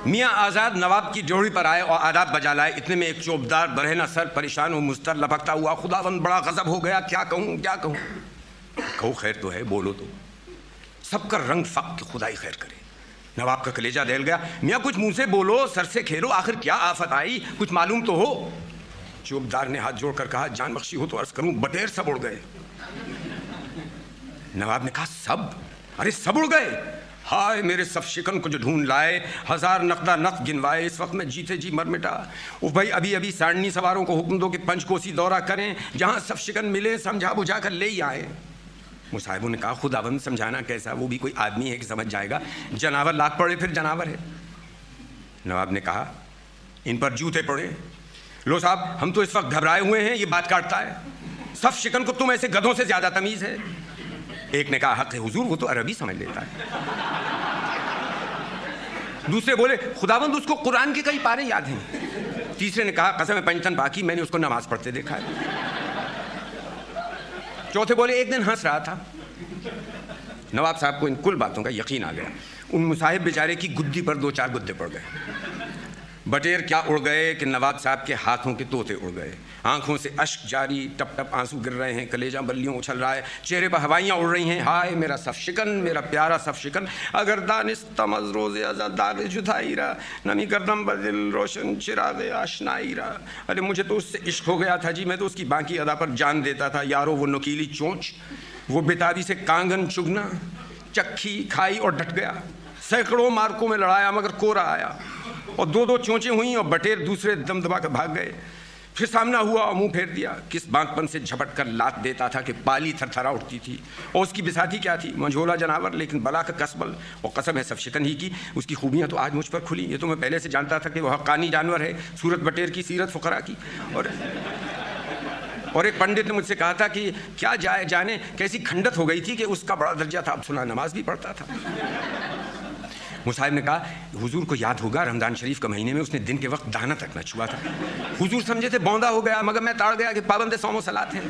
میاں آزاد نواب کی ڈیوڑی پر آئے اور آداب بجا لائے. اتنے میں ایک چوبدار برہنہ سر پریشان و مضطر لپکتا ہوا. خداوند بڑا غضب ہو گیا, کیا کہوں کیا کہوں. کہو خیر تو ہے, بولو تو. سب کا رنگ فق کہ خدائی خیر کرے. نواب کا کلیجہ دہل گیا. میاں کچھ منہ سے بولو, سر سے کھیلو, آخر کیا آفت آئی, کچھ معلوم تو ہو. چوبدار نے ہاتھ جوڑ کر کہا, جان بخشی ہو تو عرض کروں, بٹیر سب اڑ گئے. نواب نے کہا, سب؟ ارے سب اڑ گئے. ہائے میرے صف شکن کو جو ڈھونڈ لائے, 1000 نقدہ نقد گنوائے, اس وقت میں جیتے جی مر مٹا. او بھائی ابھی ابھی ساڑھنی سواروں کو حکم دو کہ پنچ کوسی دورہ کریں, جہاں صف شکن ملے سمجھا بجھا کر لے ہی آئے. مصاحبوں نے کہا, خداوند سمجھانا کیسا, وہ بھی کوئی آدمی ہے کہ سمجھ جائے گا, جناور لاکھ پڑے پھر جناور ہے. نواب نے کہا, ان پر جوتے پڑے. لو صاحب ہم تو اس وقت گھبرائے ہوئے ہیں, یہ بات کاٹتا ہے. صف شکن کو تم ایسے گدھوں سے زیادہ تمیز ہے. ایک نے کہا, حق ہے حضور, وہ تو عربی سمجھ لیتا ہے. دوسرے بولے, خداوند اس کو قرآن کے کئی پارے یاد ہیں. تیسرے نے کہا, قسم پنجتن باقی, میں نے اس کو نماز پڑھتے دیکھا ہے. چوتھے بولے, ایک دن ہنس رہا تھا. نواب صاحب کو ان کل باتوں کا یقین آ گیا. ان مصاحب بیچارے کی گدی پر 2-4 گدے پڑ گئے. بٹیر کیا اڑ گئے کہ نواب صاحب کے ہاتھوں کے طوطے اڑ گئے. آنکھوں سے اشک جاری, ٹپ ٹپ آنسو گر رہے ہیں, کلیجہ بلیوں اچھل رہا ہے, چہرے پر ہوائیاں اڑ رہی ہیں. ہائے میرا صف شکن, میرا پیارا صف شکن, اگر دانستم از روز ازا داغ جدائی را, نمی کردم بدل روشن چراغ آشنائی را. ارے مجھے تو اس سے عشق ہو گیا تھا جی, میں تو اس کی باقی ادا پر جان دیتا تھا. یارو وہ نکیلی چونچ, وہ بےتابی سے کانگن چگنا, چکھی کھائی اور ڈٹ گیا. سینکڑوں مارکوں میں لڑایا مگر کورا آیا, اور 2 چونچیں ہوئیں اور بٹیر دوسرے دم دبا کر بھاگ گئے. پھر سامنا ہوا اور منہ پھیر دیا. کس بانک پن سے جھپٹ کر لات دیتا تھا کہ پالی تھر تھرا اٹھتی تھی. اور اس کی بساتی کیا تھی, منجھولا جانور لیکن بلا کا کسبل. اور قسم ہے صف شکن ہی کی, اس کی خوبیاں تو آج مجھ پر کھلی. یہ تو میں پہلے سے جانتا تھا کہ وہ حقانی جانور ہے, صورت بٹیر کی سیرت فقراء کی. اور ایک پنڈت نے مجھ سے کہا تھا کہ کیا جانے کیسی کھنڈت ہو گئی تھی کہ اس کا بڑا درجہ تھا, اب سنا نماز بھی پڑھتا تھا. مصاحب نے کہا, حضور کو یاد ہوگا رمضان شریف کے مہینے میں اس نے دن کے وقت دانا تک نہ چھوا تھا. حضور سمجھے تھے بوندا ہو گیا, مگر میں تاڑ گیا کہ پابند صوم و صلات ہے.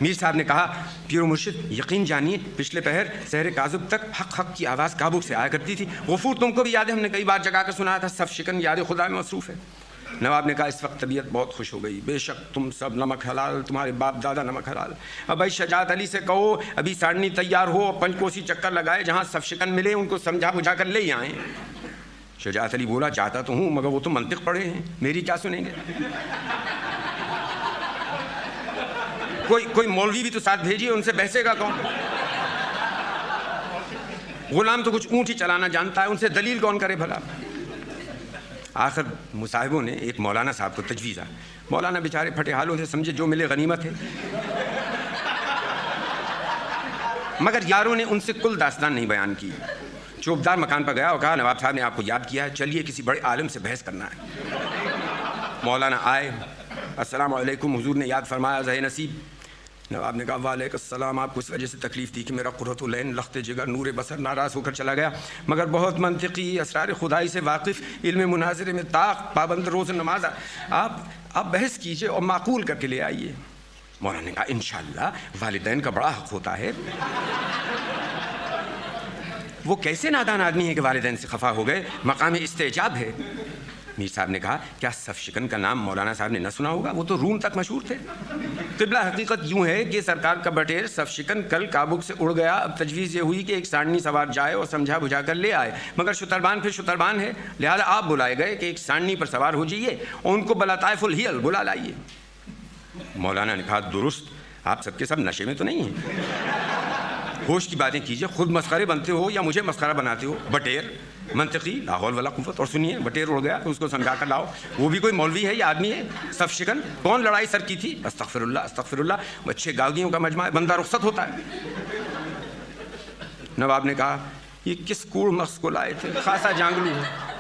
میر صاحب نے کہا, پیر و مرشد یقین جانیے پچھلے پہر سحر کاذب تک حق حق کی آواز کابوک سے آیا کرتی تھی. غفور تم کو بھی یاد ہے, ہم نے کئی بار جگا کر سنایا تھا, صف شکن یاد خدا میں مصروف ہے. نواب نے کہا, اس وقت طبیعت بہت خوش ہو گئی. بے شک تم سب نمک حلال, تمہارے باپ دادا نمک حلال. اب بھائی شجاعت علی سے کہو ابھی ساڑھنی تیار ہو اور پنچ کوسی چکر لگائے, جہاں صف شکن ملے ان کو سمجھا بجھا کر لے ہی آئیں. شجاعت علی بولا, جاتا تو ہوں مگر وہ تو منطق پڑھے ہیں, میری کیا سنیں گے. کوئی مولوی بھی تو ساتھ بھیجیے, ان سے بحثے گا کون. غلام تو کچھ اونٹ ہی چلانا جانتا ہے, ان سے دلیل کون کرے بھلا. آخر مصاحبوں نے ایک مولانا صاحب کو تجویزا. مولانا بیچارے پھٹے حالوں سے سمجھے جو ملے غنیمت ہے, مگر یاروں نے ان سے کل داستان نہیں بیان کی. چوبدار مکان پر گیا اور کہا, نواب صاحب نے آپ کو یاد کیا ہے, چلیے کسی بڑے عالم سے بحث کرنا ہے. مولانا آئے, السلام علیکم, حضور نے یاد فرمایا زہ نصیب. نواب نے کہا, وعلیکم السلام. آپ کو اس وجہ سے تکلیف دی کہ میرا قرۃ العین لخت جگر نور بصر ناراض ہو کر چلا گیا, مگر بہت منطقی, اسرار خدائی سے واقف, علم مناظرے میں طاق, پابند روز نماز, آپ بحث کیجئے اور معقول کر کے لے آئیے. مولانا نے کہا, انشاءاللہ والدین کا بڑا حق ہوتا ہے. وہ کیسے نادان آدمی ہے کہ والدین سے خفا ہو گئے, مقام استعجاب ہے. میر صاحب نے کہا, کیا صف شکن کا نام مولانا صاحب نے نہ سنا ہوگا, وہ تو روم تک مشہور تھے. قبلہ حقیقت یوں ہے کہ سرکار کا بٹیر صف شکن کل کابک سے اڑ گیا. اب تجویز یہ ہوئی کہ ایک ساڑھنی سوار جائے اور سمجھا بجھا کر لے آئے, مگر شتربان پھر شتربان ہے, لہذا آپ بلائے گئے کہ ایک ساڑھنی پر سوار ہو جائیے اور ان کو بلطائف الحیل بلا لائیے. مولانا نے کہا, درست, آپ سب کے سب نشے میں تو نہیں ہیں, ہوش کی باتیں کیجئے, خود مسخرے بنتے ہو یا مجھے مسخرہ بناتے ہو. بٹیر منطقی, لا حول ولا قوت. اور سنیے, بٹیر اڑ گیا تو اس کو سمجھا کر لاؤ, وہ بھی کوئی مولوی ہے یا آدمی ہے. صف شکن کون لڑائی سر کی تھی, استغفر اللہ استغفر اللہ, اچھے گاگیوں کا مجمع ہے, بندہ رخصت ہوتا ہے. نواب نے کہا, یہ کس کوڑ مغز کو لائے تھے, خاصا جانگلو ہے.